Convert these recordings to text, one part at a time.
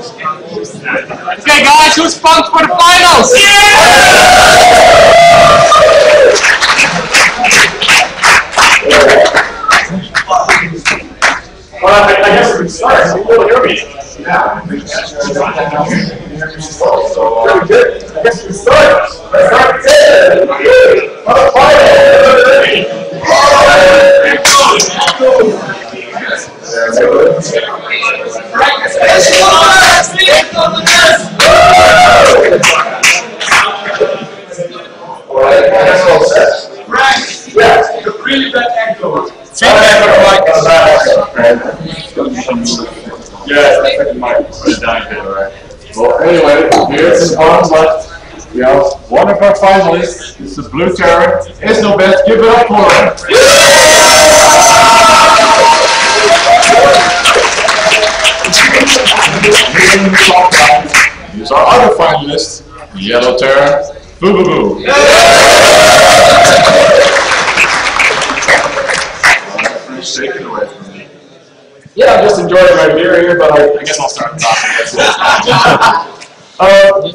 Okay, guys, who's pumped for the finals? Well, I guess we can start. We will hear me. Yeah. Very good. I guess we can start. Let's start. The final. Yeah, the really bad angle. Well, anyway, here's the one, but we have one of our finalists. It's the blue terror. Iznobest, give it up for him. Here's our other finalist, the yellow terror, Fububu. Take it away from me. Yeah, I'm just enjoying my beer here, but I guess I'll start talking.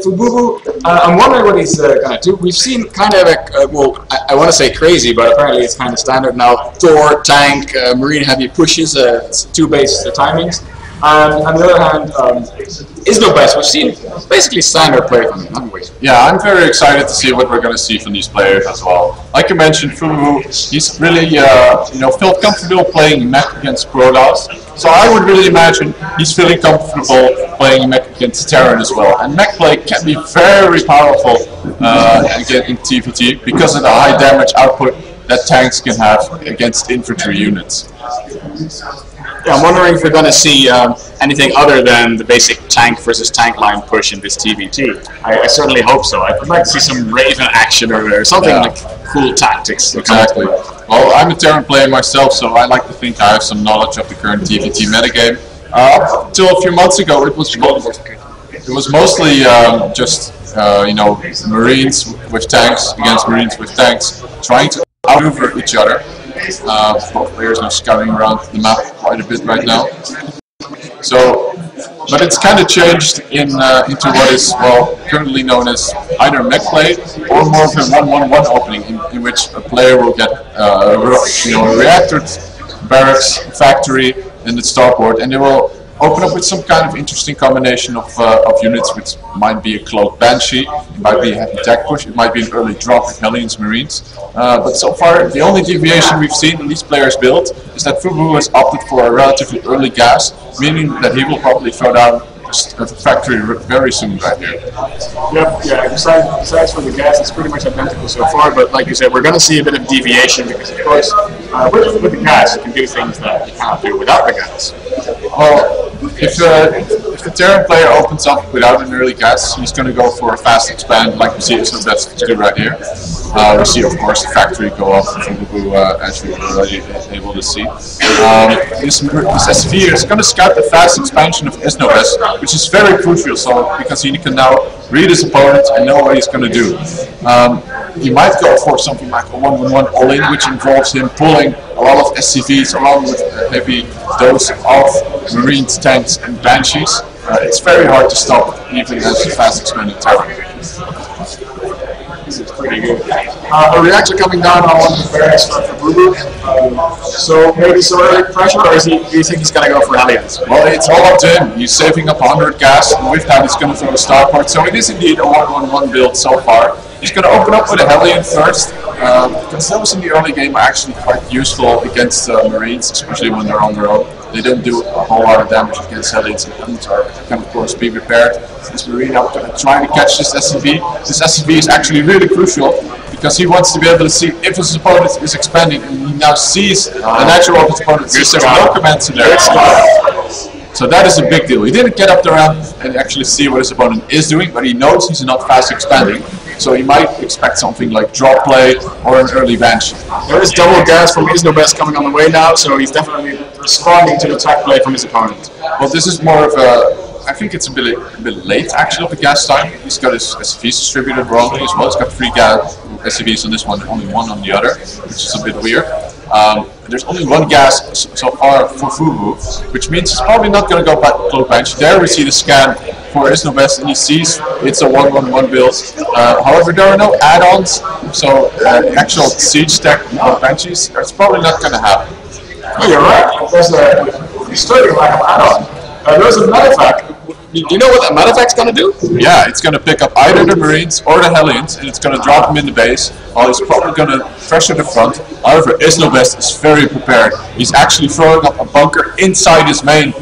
Fububu, I'm wondering what he's gonna do. We've seen kind of a, well, I want to say crazy, but apparently it's kind of standard now. Thor, tank, marine heavy pushes, 2 base timings. On the other hand, iznobest, we've seen basically standard play from him, haven't we? Yeah, I'm very excited to see what we're going to see from these players as well. Like you mentioned, Fububu, he's really, felt comfortable playing mech against Protoss. So I would really imagine he's feeling comfortable playing mech against Terran as well. And mech play can be very powerful again in TVT because of the high damage output that tanks can have against infantry units. Yeah, I'm wondering if we're going to see anything other than the basic tank versus tank line push in this TVT. I certainly hope so. I'd like to see some Raven action or something like cool tactics. Exactly. Well, I'm a Terran player myself, so I like to think I have some knowledge of the current TVT metagame. Up until a few months ago, it was mostly just Marines with tanks against Marines with tanks, trying to outmaneuver each other. Both players are scouting around the map quite a bit right now. So, but it's kind of changed into what is currently known as either mech play or more of a 1-1-1 opening, in which a player will get a reactor, barracks, factory, and the starport, and they will open up with some kind of interesting combination of units, which might be a cloaked Banshee, it might be a heavy tech push, it might be an early drop with Hellions Marines. But so far, the only deviation we've seen in these players' build is that Fububu has opted for a relatively early gas, meaning that he will probably throw down a factory very soon right here. Yep, yeah, besides for the gas, it's pretty much identical so far, but like you said, we're going to see a bit of deviation because, of course, with the gas, you can do things that you cannot do without the gas. Well, if the Terran player opens up without an early gas, he's going to go for a fast expand, like we see Iznobest do right here. We see, of course, the factory go off from Fububu, as we were already able to see. This SV is going to scout the fast expansion of Iznobest, which is very crucial, because he can now read his opponent and know what he's going to do. He might go for something like a 1-1-1 all-in, which involves him pulling a lot of SCVs along with a heavy dose of Marines, tanks, and Banshees. It's very hard to stop, even as a fast expanding Terran. This is pretty good. A reactor coming down on one of the barracks for Fububu. So maybe some early pressure, or do you think he's going to go for Hellions? Well, it's all up to him. He's saving up 100 gas, and with that he's going to throw a starport. So it is indeed a 1-1-1 build so far. He's going to open up with a Hellion first, because those in the early game are actually quite useful against Marines, especially when they're on their own. They don't do a whole lot of damage against Hellions, and Hellions can of course be prepared. This Marine up trying to catch this SCV. This SCV is actually really crucial, because he wants to be able to see if his opponent is expanding, and he now sees the natural of his opponent. There's no commands in there. So that is a big deal. He didn't get up the ramp and actually see what his opponent is doing, but he knows he's not fast expanding. So he might expect something like drop play or an early Banshee. There is double gas from Iznobest coming on the way now, so he's definitely responding to the attack play from his opponent. Well, this is more of a, I think it's a bit late actually of the gas time. He's got his SCVs distributed wrongly as well. He's got 3 gas SCVs on this one, only 1 on the other, which is a bit weird. There's only one gas so far for Fububu, which means he's probably not going to go back close bench. There we see the scan for iznobest, and he sees it's a 1-1-1 build. However, there are no add-ons, so the actual siege stack of benches, it's probably not going to happen. Oh, you're right. There's a disturbing lack of add-on. There's a medevac. Do you know what that medevac's going to do? Yeah, it's going to pick up either the Marines or the Hellions, and it's going to drop them in the base, while he's probably going to pressure the front. However, iznobest is very prepared. He's actually throwing up a bunker inside his main,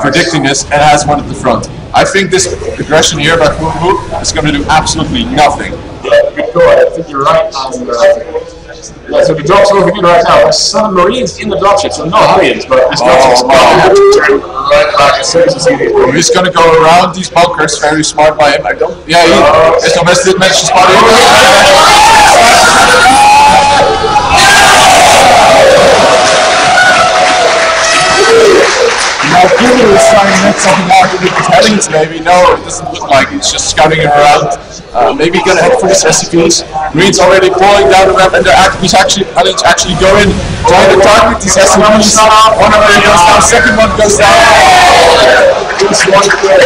predicting this, and has one at the front. I think this aggression here by Fububu is going to do absolutely nothing. Yeah, good call. I think you're right. Yeah, so the drop's over here right now. There's some Marines in the dropship, so no Hellions, but this dropship's going to have to turn right back as soon as you see these Marines. He's going to go around these bunkers, very smart by him. I don't. Yeah, iznobest did manage to spot him. Now Fububu is trying to make something out with his Hellions maybe. No, it doesn't look like he's just scouting him around. Maybe gonna head for his SCVs. Marines already pulling down the ramp, and Hellions actually go in, trying to target these SCVs. One of them goes down, second one goes down. Just one kill.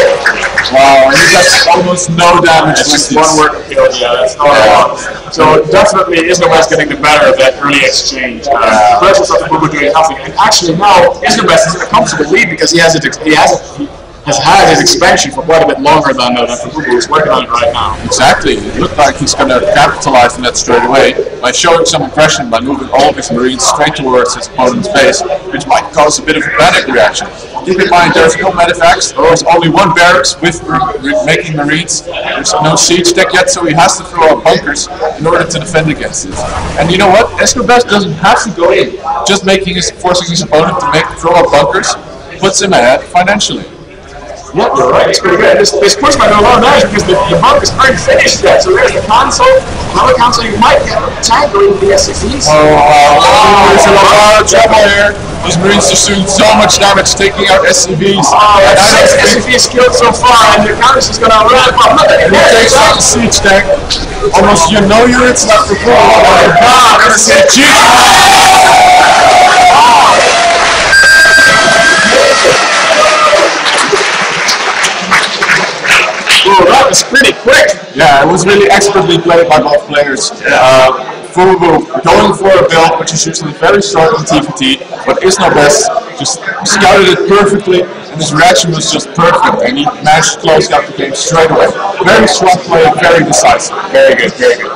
Wow, he does almost no damage. It's just one work kill, yeah, that's not a lot. So definitely iznobest getting the better of that early exchange. Versus of Fububu doing nothing. And actually now iznobest is in a comfortable lead because he has had his expansion for quite a bit longer than Fububu is working on it right now. Exactly. It looked like he's going to capitalize on that straight away by showing some aggression by moving all of his Marines straight towards his opponent's base, which might cause a bit of a panic reaction. Keep in mind there's no medevacs, there's only one barracks with making Marines. There's no siege deck yet, so he has to throw out bunkers in order to defend against it. And you know what? iznobest doesn't have to go in. Just forcing his opponent to throw out bunkers puts him ahead financially. Yeah, you're right. It's pretty good. This push might do a lot of damage because the bunkers aren't finished yet. So there's the console. Another console, you might get a tank or even the SCVs. There's a lot of trouble here. Those Marines are doing so much damage, taking out SCVs. Six SCVs killed so far, and your counters is going to ramp up. Look at it. He takes out the siege tank. Almost no units left to pull. Oh my god, that's a siege. Ooh, that was pretty quick. Yeah, it was really expertly played by both players. Fububu going for a build which is usually very short on TVT, but iznobest just scouted it perfectly, and his reaction was just perfect, and he managed to close out the game straight away. Very strong play, very decisive. Very good, very good.